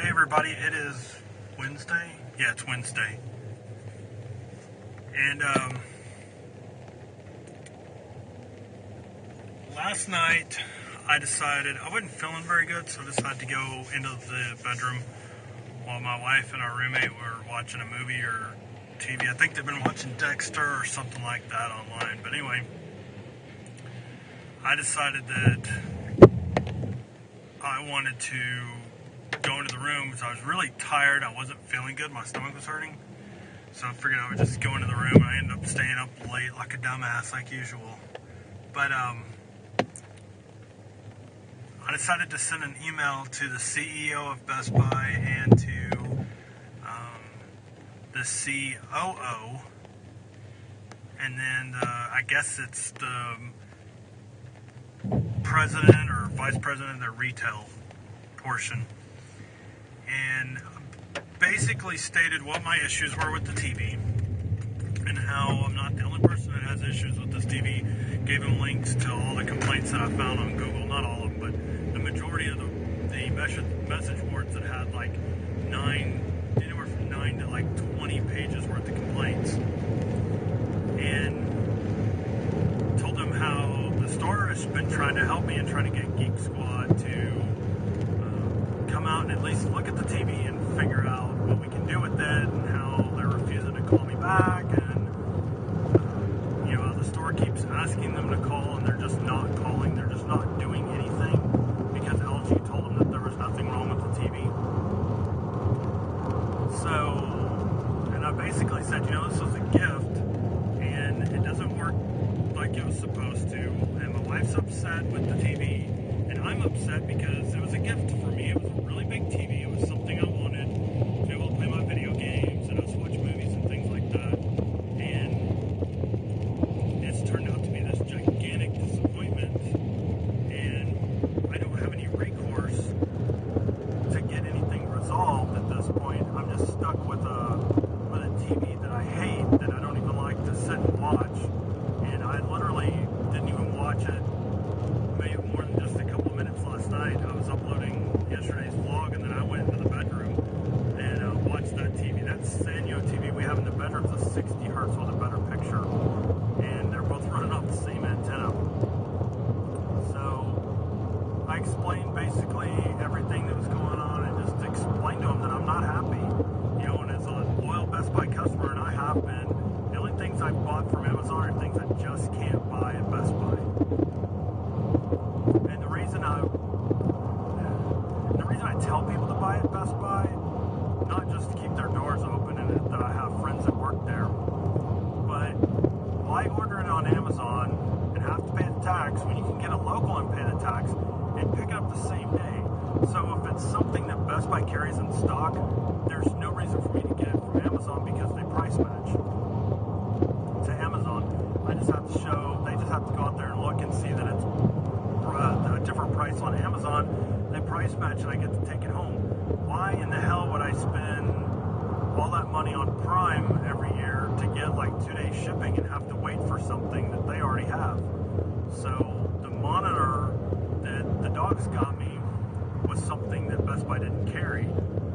Hey everybody, it is Wednesday. Yeah, it's Wednesday. And last night I decided I wasn't feeling very good, so I decided to go into the bedroom while my wife and our roommate were watching a movie or TV. I think they've been watching Dexter or something like that online. But anyway, I decided that I wanted to go into the room because I was really tired. I wasn't feeling good. My stomach was hurting. So I figured I would just go into the room. I ended up staying up late like a dumbass like usual. But I decided to send an email to the CEO of Best Buy and to the COO. And then I guess it's the president or vice president of their retail portion. And basically stated what my issues were with the TV and how I'm not the only person that has issues with this TV. Gave him links to all the complaints that I found on Google. Not all of them, but the majority of the message boards that had like anywhere from 9 to like 20 pages worth of complaints. And told them how the store has been trying to help me and trying to get Geek Squad to come out and at least look at the TV and figure out what we can do with it, and how they're refusing to call me back, and the store keeps asking them to call and they're just not calling, they're just not doing anything because LG told them that there was nothing wrong with the TV. So, and I basically said, this was a gift and it doesn't work like it was supposed to, and my wife's upset with the TV, and I'm upset because it was a gift for me. It was a really big TV. It was something I wanted to be able to play my video games and us watch movies and things like that. And it's turned out to be this gigantic disappointment, and I don't have any recourse to get anything resolved at this point. I'm just stuck with a TV that I hate, that I don't even like to sit and watch. And I literally didn't even watch it maybe more than just a couple minutes last night. I was uploading yesterday's vlog, and then I went into the bedroom and watched that TV. That Sanyo TV we have in the bedroom is a 60 hertz with a better picture, and they're both running off the same antenna. So I explained basically everything that was going on and just explained to them that I'm not happy. And as a loyal Best Buy customer, and I have been, the only things I've bought from Amazon are things I just can't buy at Best Buy. And the reason I tell people to buy at Best Buy, not just to keep their doors open and that I have friends that work there, but why order it on Amazon and have to pay the tax when you can get it local and pay the tax and pick it up the same day? So if it's something that Best Buy carries in stock, there's no reason for me to get it from Amazon because they price match to Amazon. They just have to go out there and look and see that it's a different price on Amazon. They price match and I get to take it home. Why in the hell would I spend all that money on Prime every year to get like 2-day shipping and have to wait for something that they already have? So the monitor that the dogs got me was something that Best Buy didn't carry,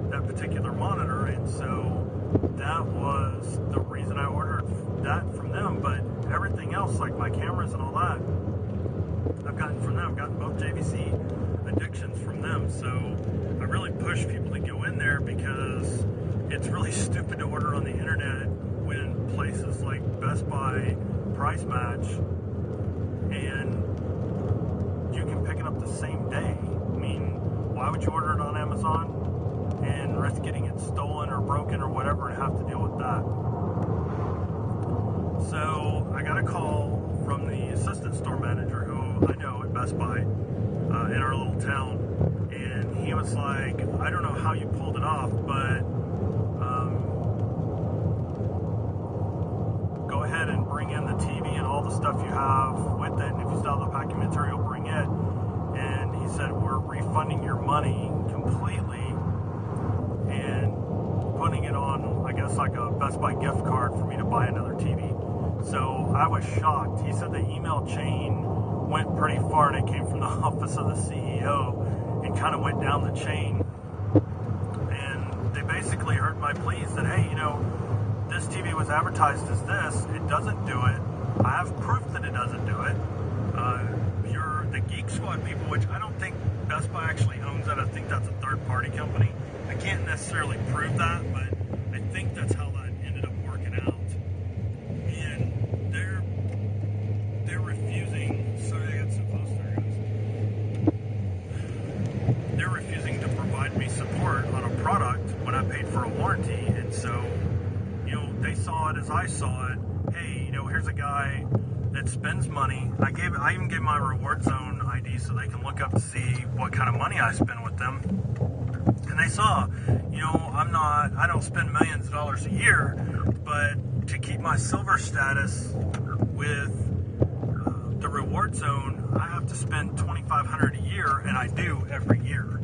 that particular monitor, and so that was the reason I ordered that from them. But everything else, like my cameras and all that, I've gotten from them. I've gotten both JVC addictions from them. So I really push people to go in there because it's really stupid to order on the internet when places like Best Buy price match and you can pick it up the same day. I mean, why would you order it on Amazon and risk getting it stolen or broken or whatever and have to deal with that? So I got a call from the assistant store manager who I know at Best Buy in our little town, and he was like, I don't know how you pulled it off, but go ahead and bring in the TV and all the stuff you have with it, and if you still have the packing material, bring it. And he said, we're refunding your money completely and putting it on, I guess, like a Best Buy gift card for me to buy another TV. So I was shocked. He said the email chain went pretty far, and it came from the office of the CEO and kind of went down the chain. basically heard my pleas that, hey, this TV was advertised as this. It doesn't do it. I have proof that it doesn't do it. You're the Geek Squad people, which I don't think Best Buy actually owns that. I think that's a third-party company. I can't necessarily prove that, but I think that's how that ended up working out. And they're refusing. Sorry, I got so close there, guys. They're refusing to provide me support on a product when I paid for a warranty, and so they saw it as I saw it. Hey, here's a guy that spends money. I even gave my Reward Zone ID so they can look up to see what kind of money I spend with them. And they saw, I don't spend millions of dollars a year, but to keep my silver status with the Reward Zone, I have to spend $2,500 a year, and I do every year.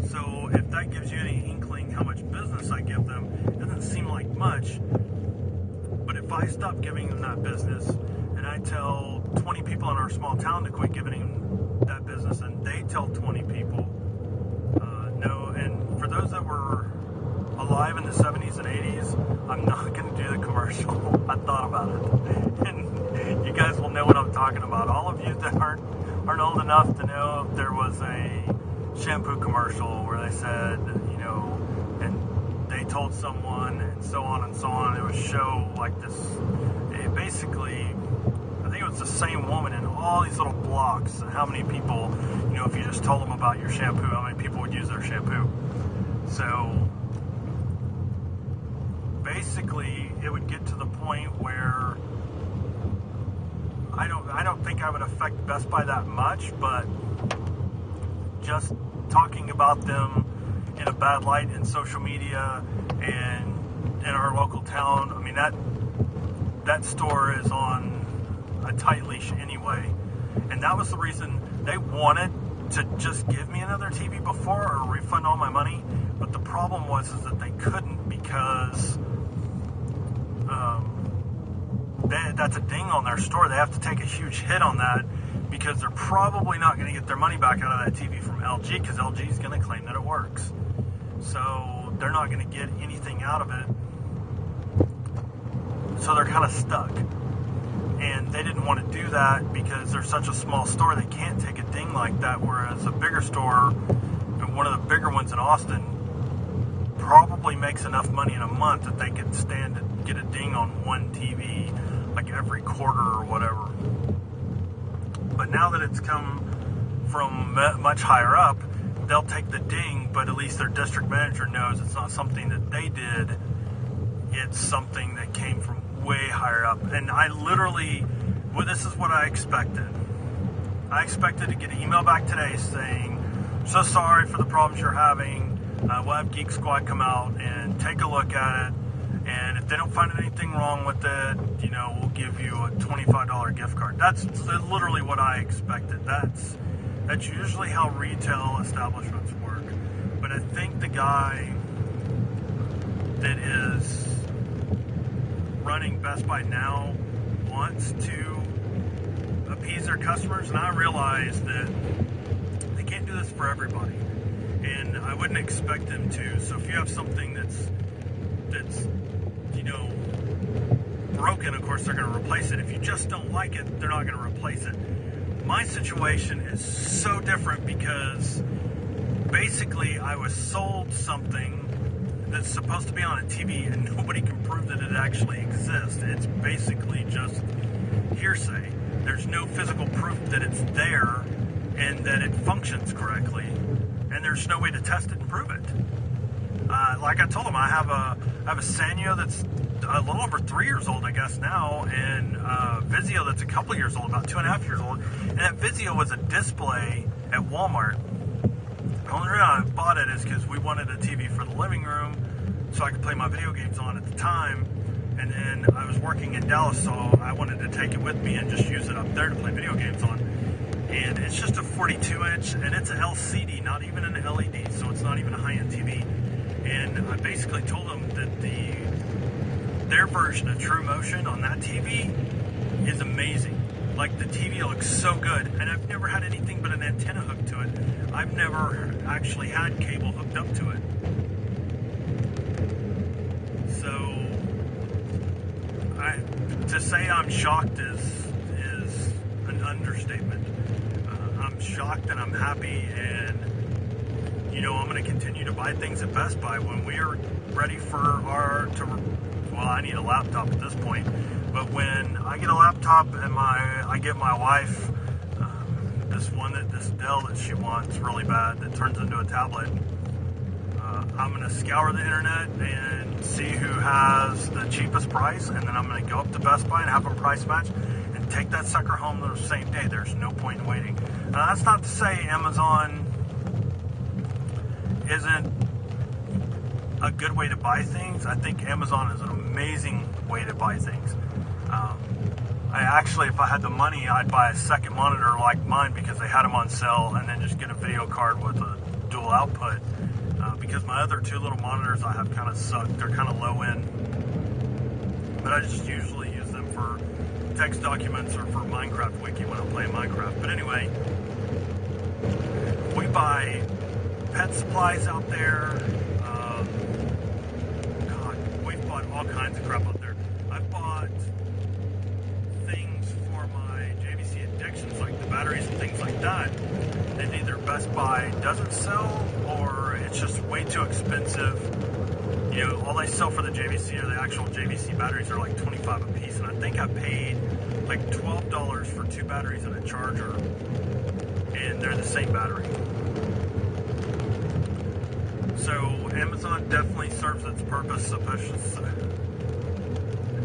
So if that gives you any inkling how much business I give them, it doesn't seem like much. But if I stop giving them that business, and I tell 20 people in our small town to quit giving them that business, and they tell 20 people, no. And for those that were alive in the 70s and 80s, I'm not going to do the commercial. I thought about it, and you guys will know what I'm talking about. All of you that aren't old enough to know, there was a shampoo commercial where they said, and they told someone, and so on and so on. It would show like this. It basically, I think it was the same woman in all these little blocks. How many people, if you just told them about your shampoo, how many people would use their shampoo? So basically, it would get to the point where I don't think I would affect Best Buy that much, but just talking about them in a bad light in social media and in our local town, I mean, that store is on a tight leash anyway. And that was the reason they wanted to just give me another TV before or refund all my money. But the problem was is that they couldn't because that's a ding on their store. They have to take a huge hit on that because they're probably not going to get their money back out of that TV from LG because LG is going to claim that it works. So they're not going to get anything out of it. So they're kind of stuck. And they didn't want to do that because they're such a small store, they can't take a ding like that, whereas a bigger store, one of the bigger ones in Austin, probably makes enough money in a month that they could stand to get a ding on one TV like every quarter or whatever. But now that it's come from much higher up, they'll take the ding, but at least their district manager knows it's not something that they did, it's something that came from way higher up. And I literally, this is what I expected. I expected to get an email back today saying, so sorry for the problems you're having. We'll have Geek Squad come out and take a look at it. And if they don't find anything wrong with it, we'll give you a $25 gift card. That's literally what I expected. That's usually how retail establishments work. But I think the guy that is running Best Buy now wants to appease their customers, and I realize that they can't do this for everybody, and I wouldn't expect them to. So if you have something that's broken, of course they're going to replace it. If you just don't like it, they're not going to replace it. My situation is so different because basically I was sold something that's supposed to be on a TV and nobody can prove that it actually exists. It's basically just hearsay. There's no physical proof that it's there and that it functions correctly, and there's no way to test it and prove it. Like I told them, I have a Sanyo that's a little over 3 years old, I guess now, and Vizio that's a couple years old, about 2.5 years old. And that Vizio was a display at Walmart. The only reason I bought it is because we wanted a TV for the living room so I could play my video games on at the time. And then I was working in Dallas, so I wanted to take it with me and just use it up there to play video games on. And it's just a 42-inch, and it's an LCD, not even an LED, so it's not even a high-end TV. And I basically told them that their version of TrueMotion on that TV is amazing. Like, the TV looks so good, and I've never had anything but an antenna hooked to it. I've never actually had cable hooked up to it. to say I'm shocked is an understatement. I'm shocked and I'm happy, and I'm going to continue to buy things at Best Buy when we are ready for I need a laptop at this point, but when I get a laptop and I get my wife this Dell that she wants really bad that turns into a tablet, I'm going to scour the internet and see who has the cheapest price, and then I'm going to go up to Best Buy and have them price match and take that sucker home the same day. There's no point in waiting. Now, that's not to say Amazon isn't a good way to buy things. I think Amazon is an amazing way to buy things. If I had the money, I'd buy a second monitor like mine because they had them on sale, and then just get a video card with a dual output. Because my other two little monitors I have kind of suck. They're kind of low end, but I just usually use them for text documents or for Minecraft Wiki when I'm playing Minecraft. But anyway, we buy pet supplies out there. We've bought all kinds of crap out there. I've bought things for my JVC Addictions, like the batteries and things like that, and either Best Buy doesn't sell or it's just way too expensive. All they sell for the JVC or the actual JVC batteries are like $25 a piece, and I think I paid like $12 for 2 batteries and a charger, and they're the same battery. So Amazon definitely serves its purpose,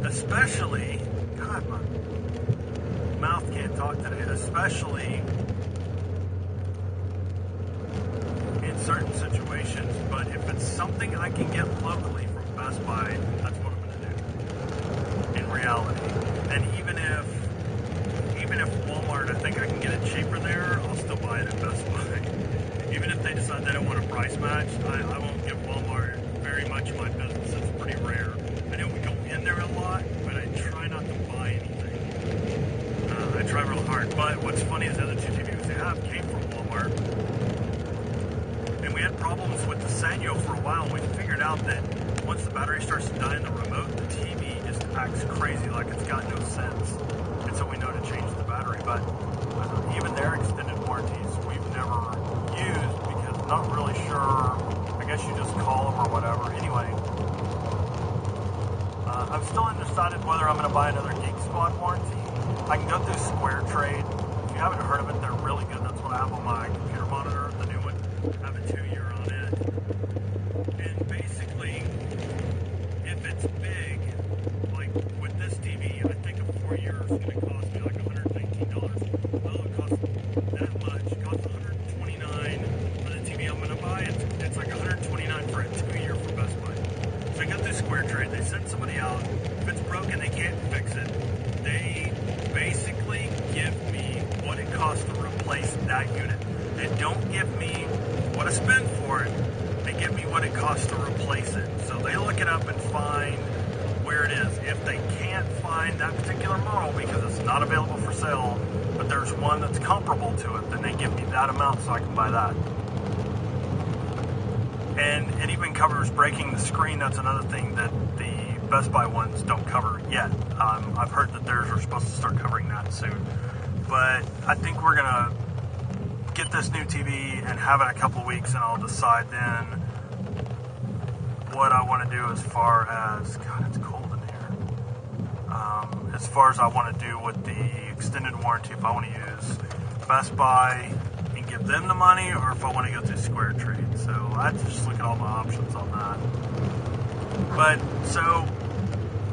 especially, God, my mouth can't talk today, especially in certain situations. But if it's something I can get locally from Best Buy, that's what I'm going to do in reality. And even if Walmart, I think I can get it cheaper there, I'll still buy it at Best Buy. Even if they decide they don't want a price match, I won't give Walmart very much of my business. It's pretty rare. I know we go in there a lot, but I try not to buy anything. I try real hard. But what's funny is the other 2 TVs they have came from Walmart. And we had problems with the Sanyo for a while, and we figured out that once the battery starts to die in the remote, the TV just acts crazy, like it's got no sense. And so we know to change the battery. But even their extended warranties, we've never used because I'm not really sure. I guess you just call them or whatever. Anyway, I'm still undecided whether I'm going to buy another Geek Squad warranty. I can go through Square Trade. If you haven't heard of it, they're really good. That's what I have on my computer monitor, the new one. I have a 2-year on it. And basically, if it's big, like with this TV, I think a 4 year is going to cost me like $119. Well, it costs that much. It costs $129 for the TV I'm going to buy. It's like $129 for a 2-year from Best Buy. So I got through Square Trade. They send somebody out. If it's broken, they can't fix it. They basically give me what it costs to replace that unit. They don't give me what I spend for it. They give me what it costs to replace it. So they look it up and find where it is. If they can't find that particular model because it's not available for sale, but there's one that's comparable to it, then they give me that amount so I can buy that. And it even covers breaking the screen. That's another thing that the Best Buy ones don't cover yet. I've heard that theirs are supposed to start covering that soon. But I think we're going to get this new TV and have it a couple weeks, and I'll decide then what I want to do as far as, God, it's cold in here. As far as I want to do with the extended warranty, if I want to use Best Buy and give them the money, or if I want to go through Square Trade. So I have to just look at all my options on that. But so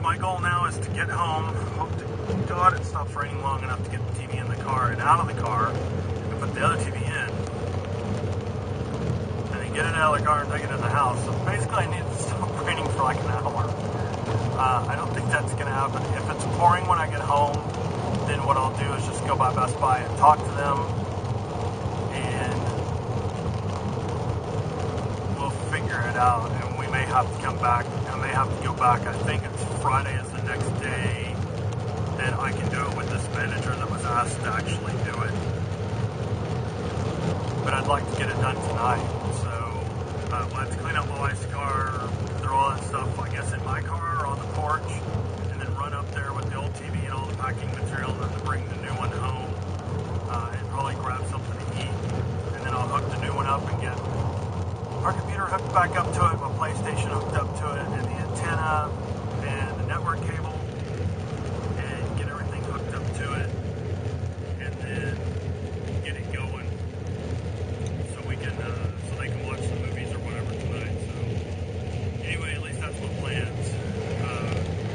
my goal now is to get home, hope to God it stops raining long enough to get the TV in the car and out of the car, and put the other TV in, and then get it out of the car and take it in the house. So basically I need to stop raining for like an hour. I don't think that's going to happen. If it's pouring when I get home, then what I'll do is just go by Best Buy and talk to them, and we'll figure it out. And we may have to come back. I may have to go back. I think it's Friday is the next day that I can do it with this manager that was asked to actually do it. But I'd like to get it done tonight. So we'll have to clean up my wife's car, throw all that stuff, I guess, in my car or on the porch, and then run up there with the old TV hooked back up to it, my PlayStation hooked up to it, and the antenna and the network cable, and get everything hooked up to it, and then get it going so we can, so they can watch the movies or whatever tonight. So anyway, at least that's my plans.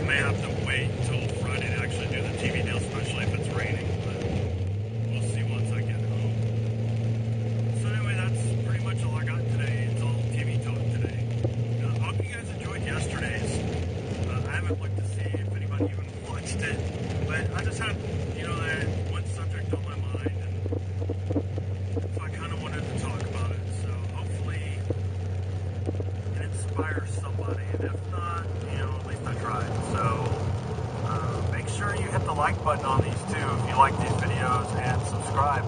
May have to wait until Friday to actually do the TV deal, especially if it's raining, but we'll see once I get home. So anyway, that's pretty much all I got today. It's all TV talk today. I hope you guys enjoyed yesterday's. I haven't looked to see if anybody even watched it, but I just had, that one subject on my mind, and so I kind of wanted to talk about it. So hopefully it inspires somebody, and if not, at least I tried. So make sure you hit the like button on these too if you like these videos, and subscribe.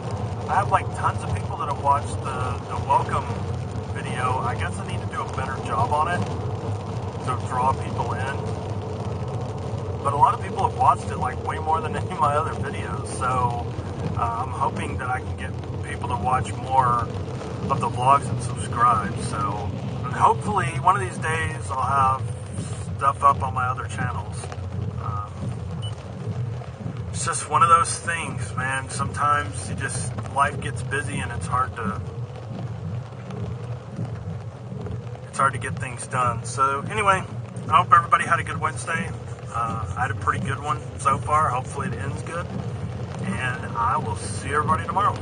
I have like tons of people that have watched the welcome video. I guess I need to do a better job on it to draw people in. But a lot of people have watched it like way more than any of my other videos. So I'm hoping that I can get people to watch more of the vlogs and subscribe. So, and hopefully one of these days I'll have stuff up on my other channels. It's just one of those things, man. Sometimes life gets busy and it's hard to get things done. So anyway, I hope everybody had a good Wednesday. I had a pretty good one so far. Hopefully it ends good. And I will see everybody tomorrow.